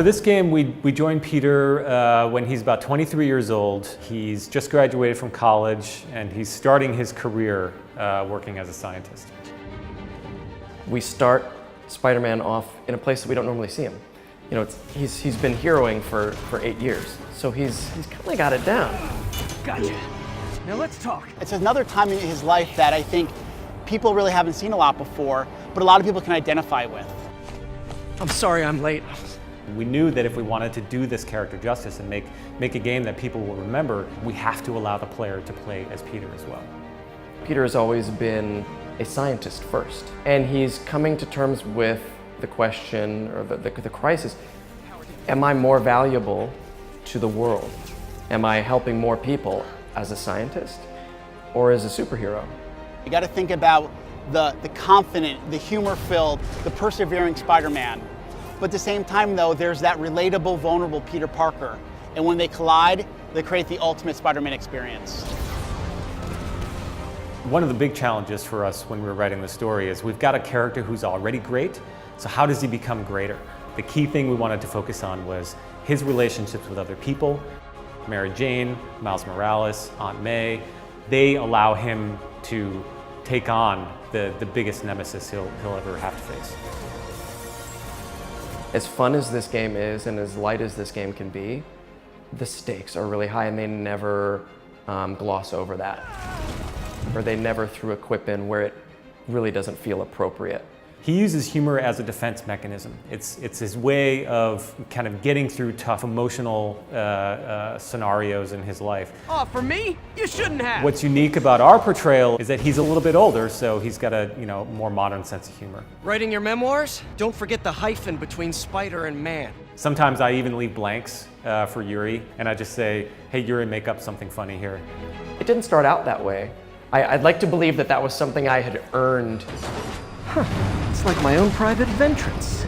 For this game, we joined Peter when he's about 23 years old. He's just graduated from college, and he's starting his career working as a scientist. We start Spider-Man off in a place that we don't normally see him. You know, he's been heroing for 8 years, so he's kind of got it down. Gotcha. Now let's talk. It's another time in his life that I think people really haven't seen a lot before, but a lot of people can identify with. I'm sorry I'm late. We knew that if we wanted to do this character justice and make a game that people will remember, we have to allow the player to play as Peter as well. Peter has always been a scientist first, and he's coming to terms with the question, or the crisis, am I more valuable to the world? Am I helping more people as a scientist or as a superhero? You got to think about the confident, the humor-filled, the persevering Spider-Man. But at the same time, though, there's that relatable, vulnerable Peter Parker. And when they collide, they create the ultimate Spider-Man experience. One of the big challenges for us when we were writing the story is we've got a character who's already great, so how does he become greater? The key thing we wanted to focus on was his relationships with other people. Mary Jane, Miles Morales, Aunt May, they allow him to take on the biggest nemesis he'll ever have to face. As fun as this game is and as light as this game can be, the stakes are really high, and they never gloss over that. Or they never threw a quip in where it really doesn't feel appropriate. He uses humor as a defense mechanism. It's his way of kind of getting through tough emotional scenarios in his life. Oh, for me? You shouldn't have. What's unique about our portrayal is that he's a little bit older, so he's got a more modern sense of humor. Writing your memoirs? Don't forget the hyphen between Spider and Man. Sometimes I even leave blanks for Yuri, and I just say, hey Yuri, make up something funny here. It didn't start out that way. I'd like to believe that that was something I had earned. It's like my own private vengeance.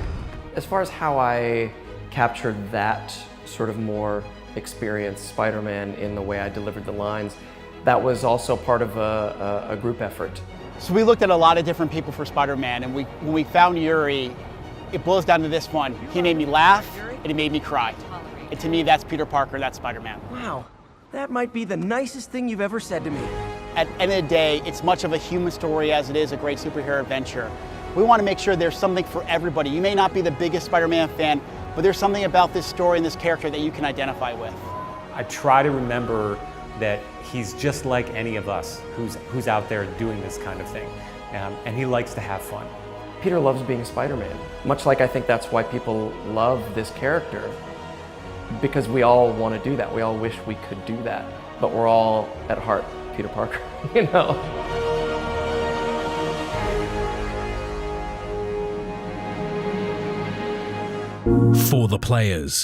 As far as how I captured that sort of more experienced Spider-Man in the way I delivered the lines, that was also part of a group effort. So we looked at a lot of different people for Spider-Man, and when we found Yuri, it boils down to this one. He made me laugh, and he made me cry. And to me, that's Peter Parker, that's Spider-Man. Wow, that might be the nicest thing you've ever said to me. At the end of the day, it's much of a human story as it is a great superhero adventure. We want to make sure there's something for everybody. You may not be the biggest Spider-Man fan, but there's something about this story and this character that you can identify with. I try to remember that he's just like any of us who's out there doing this kind of thing, and he likes to have fun. Peter loves being Spider-Man, much like I think that's why people love this character, because we all want to do that. We all wish we could do that, but we're all at heart Peter Parker, you know? For the players.